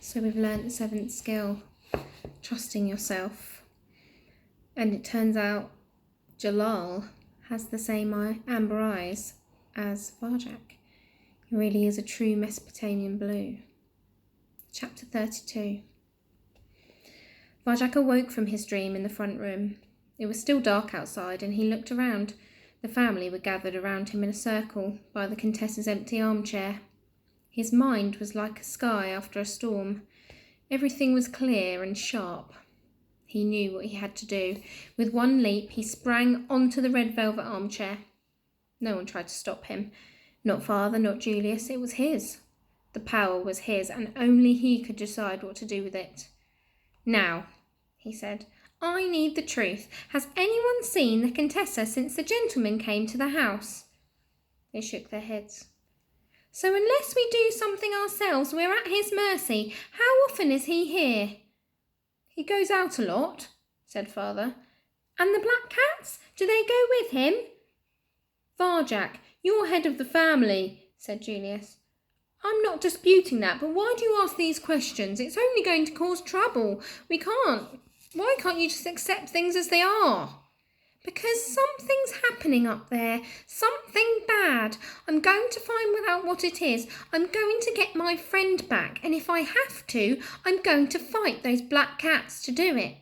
So we've learnt the seventh skill, trusting yourself. And it turns out Jalal has the same amber eyes as Varjak. He really is a true Mesopotamian blue. Chapter 32. Varjak awoke from his dream in the front room. It was still dark outside and he looked around. The family were gathered around him in a circle by the Contessa's empty armchair. His mind was like a sky after a storm. Everything was clear and sharp. He knew what he had to do. With one leap, he sprang onto the red velvet armchair. No one tried to stop him. Not father, not Julius. It was his. The power was his, and only he could decide what to do with it. Now, he said, I need the truth. Has anyone seen the Contessa since the gentleman came to the house? They shook their heads. So unless we do something ourselves, we're at his mercy. How often is he here? He goes out a lot, said father. And the black cats? Do they go with him? Varjak, you're head of the family, said Julius. I'm not disputing that, but why do you ask these questions? It's only going to cause trouble. Why can't you just accept things as they are? Because something's happening up there. Something bad. I'm going to find out what it is. I'm going to get my friend back. And if I have to, I'm going to fight those black cats to do it.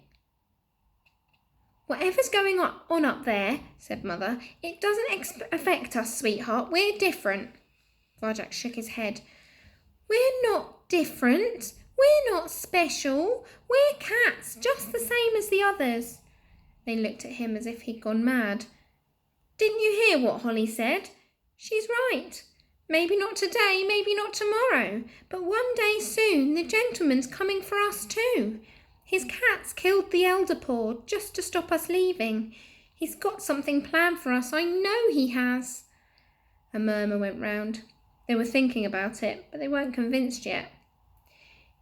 Whatever's going on up there, said Mother, it doesn't affect us, sweetheart. We're different. Varjak shook his head. We're not different. We're not special. We're cats, just the same as the others. They looked at him as if he'd gone mad. Didn't you hear what Holly said? She's right. Maybe not today, maybe not tomorrow, but one day soon the gentleman's coming for us too. His cats killed the elder paw just to stop us leaving. He's got something planned for us, I know he has. A murmur went round. They were thinking about it, but they weren't convinced yet.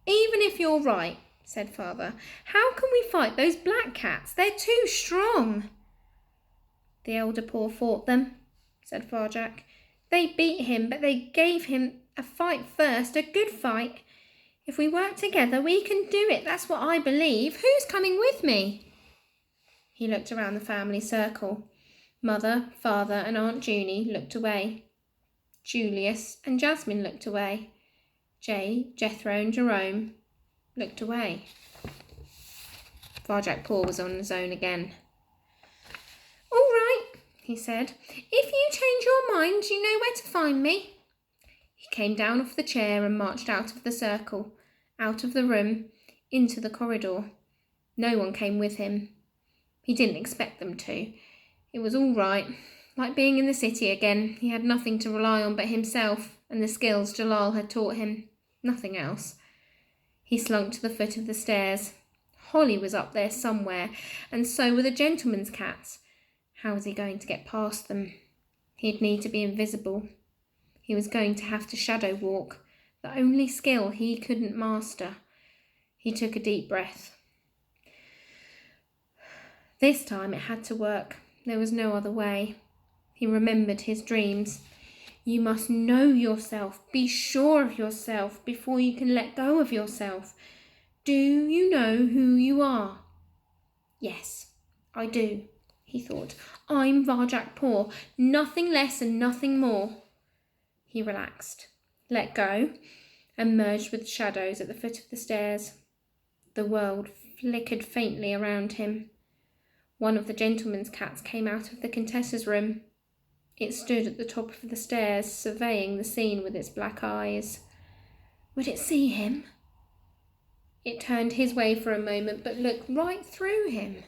Even if you're right, said father, how can we fight those black cats? They're too strong. The elder paw fought them, said Varjak. They beat him, but they gave him a fight first, a good fight. If we work together, we can do it. That's what I believe. Who's coming with me? He looked around the family circle. Mother, father, and Aunt Junie looked away. Julius and Jasmine looked away. Jay, Jethro, and Jerome looked away. Varjak Paw was on his own again. All right, he said. If you change your mind, you know where to find me. He came down off the chair and marched out of the circle, out of the room, into the corridor. No one came with him. He didn't expect them to. It was all right. Like being in the city again, he had nothing to rely on but himself and the skills Jalal had taught him. Nothing else. He slunk to the foot of the stairs. Holly was up there somewhere, and so were the gentleman's cats. How was he going to get past them? He'd need to be invisible. He was going to have to shadow walk, the only skill he couldn't master. He took a deep breath. This time it had to work. There was no other way. He remembered his dreams. You must know yourself, be sure of yourself before you can let go of yourself. Do you know who you are? Yes, I do, he thought. I'm Varjak Paw, nothing less and nothing more. He relaxed, let go, and merged with the shadows at the foot of the stairs. The world flickered faintly around him. One of the gentleman's cats came out of the Contessa's room. It stood at the top of the stairs, surveying the scene with its black eyes. Would it see him? It turned his way for a moment, but looked right through him.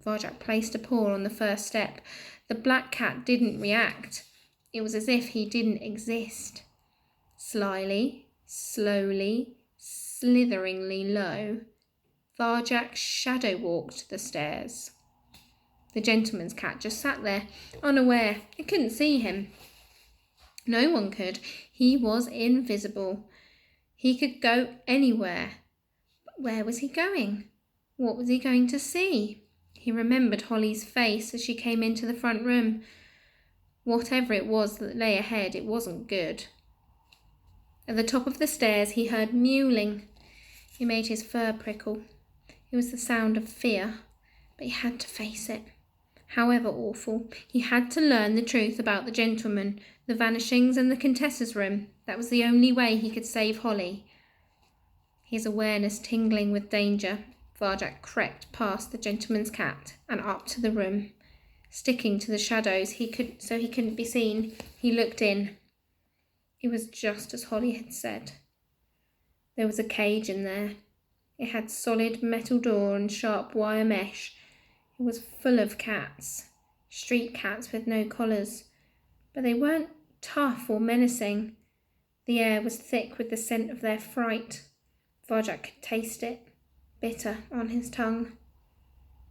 Varjak placed a paw on the first step. The black cat didn't react. It was as if he didn't exist. Slyly, slowly, slitheringly low, Varjak shadow-walked the stairs. The gentleman's cat just sat there, unaware. It couldn't see him. No one could. He was invisible. He could go anywhere. But where was he going? What was he going to see? He remembered Holly's face as she came into the front room. Whatever it was that lay ahead, it wasn't good. At the top of the stairs he heard mewling. It made his fur prickle. It was the sound of fear, but he had to face it. However awful, he had to learn the truth about the gentleman, the vanishings and the Contessa's room. That was the only way he could save Holly. His awareness tingling with danger, Varjak crept past the gentleman's cat and up to the room. Sticking to the shadows so he couldn't be seen, he looked in. It was just as Holly had said. There was a cage in there. It had solid metal door and sharp wire mesh. It was full of cats, street cats with no collars, but they weren't tough or menacing. The air was thick with the scent of their fright. Varjak could taste it, bitter on his tongue.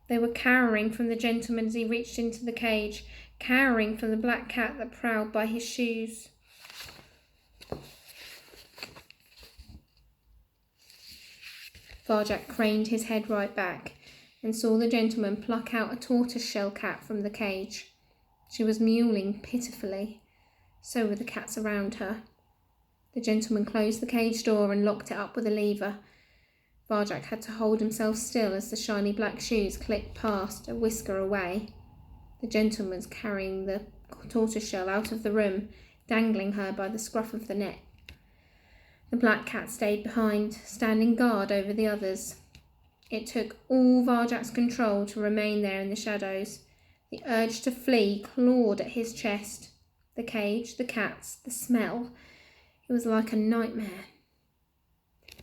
They were cowering from the gentleman as he reached into the cage, cowering from the black cat that prowled by his shoes. Varjak craned his head right back and saw the gentleman pluck out a tortoise-shell cat from the cage. She was mewling pitifully. So were the cats around her. The gentleman closed the cage door and locked it up with a lever. Varjak had to hold himself still as the shiny black shoes clicked past, a whisker away. The gentleman was carrying the tortoiseshell out of the room, dangling her by the scruff of the neck. The black cat stayed behind, standing guard over the others. It took all Varjak's control to remain there in the shadows. The urge to flee clawed at his chest. The cage, the cats, the smell. It was like a nightmare.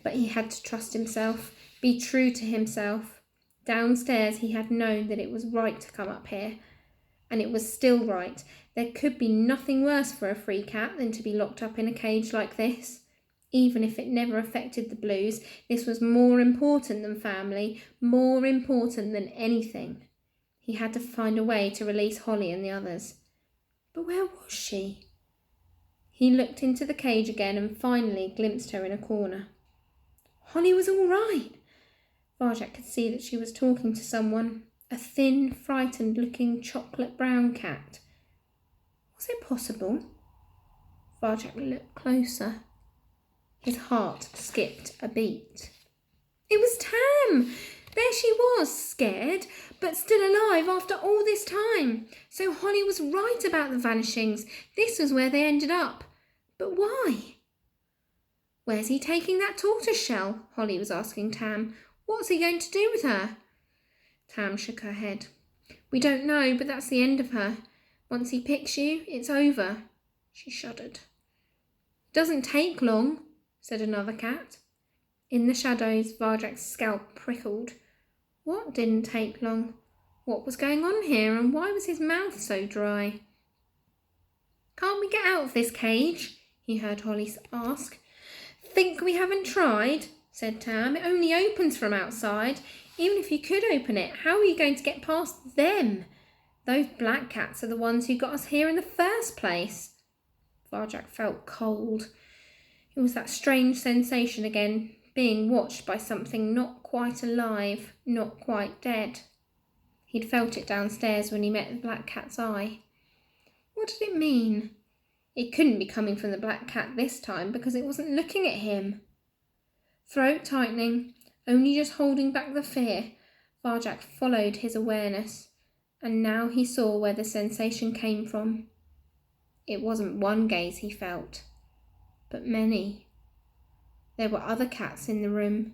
But he had to trust himself, be true to himself. Downstairs he had known that it was right to come up here. And it was still right. There could be nothing worse for a free cat than to be locked up in a cage like this. Even if it never affected the Blues, this was more important than family, more important than anything. He had to find a way to release Holly and the others. But where was she? He looked into the cage again and finally glimpsed her in a corner. Holly was all right. Varjak could see that she was talking to someone, a thin, frightened-looking chocolate-brown cat. Was it possible? Varjak looked closer. His heart skipped a beat. It was Tam! There she was, scared, but still alive after all this time. So Holly was right about the vanishings. This was where they ended up. But why? Where's he taking that tortoiseshell? Holly was asking Tam. What's he going to do with her? Tam shook her head. We don't know, but that's the end of her. Once he picks you, it's over. She shuddered. Doesn't take long, said another cat. In the shadows, Varjak's scalp prickled. What didn't take long? What was going on here, and why was his mouth so dry? Can't we get out of this cage? He heard Holly ask. Think we haven't tried, said Tam. It only opens from outside. Even if you could open it, how are you going to get past them? Those black cats are the ones who got us here in the first place. Varjak felt cold. It was that strange sensation again, being watched by something not quite alive, not quite dead. He'd felt it downstairs when he met the black cat's eye. What did it mean? It couldn't be coming from the black cat this time because it wasn't looking at him. Throat tightening, only just holding back the fear, Varjak followed his awareness, and now he saw where the sensation came from. It wasn't one gaze he felt, but many. There were other cats in the room,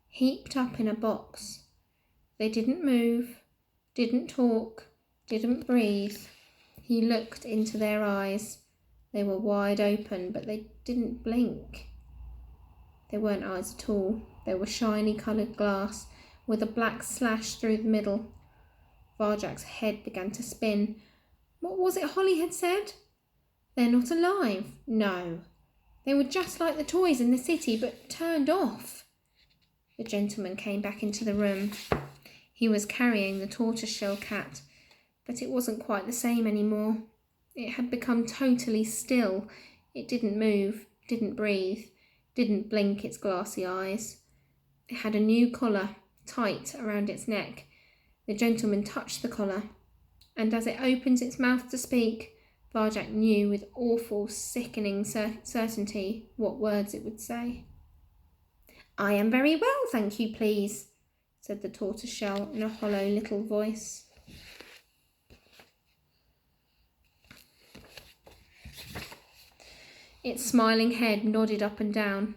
heaped up in a box. They didn't move, didn't talk, didn't breathe. He looked into their eyes. They were wide open, but they didn't blink. They weren't eyes at all. They were shiny coloured glass, with a black slash through the middle. Varjak's head began to spin. What was it Holly had said? They're not alive. No. They were just like the toys in the city, but turned off. The gentleman came back into the room. He was carrying the tortoiseshell cat, but it wasn't quite the same anymore. It had become totally still. It didn't move, didn't breathe, didn't blink its glassy eyes. It had a new collar, tight around its neck. The gentleman touched the collar, and as it opened its mouth to speak, Varjak knew with awful, sickening certainty what words it would say. I am very well, thank you, please, said the tortoiseshell in a hollow little voice. Its smiling head nodded up and down,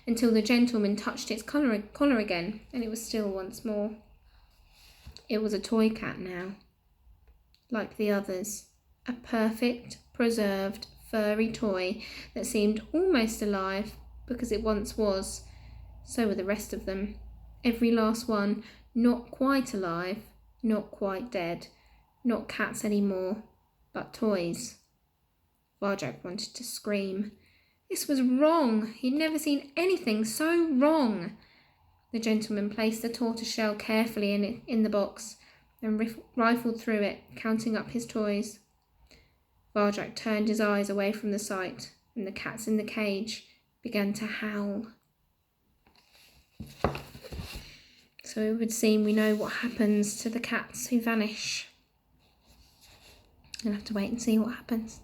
until the gentleman touched its collar again, and it was still once more. It was a toy cat now, like the others, a perfect, preserved, furry toy that seemed almost alive, because it once was. So were the rest of them. Every last one, not quite alive, not quite dead, not cats anymore, but toys. Varjak wanted to scream. This was wrong. He'd never seen anything so wrong. The gentleman placed the tortoiseshell carefully in the box and rifled through it, counting up his toys. Varjak turned his eyes away from the sight, and the cats in the cage began to howl. So it would seem we know what happens to the cats who vanish. We'll have to wait and see what happens.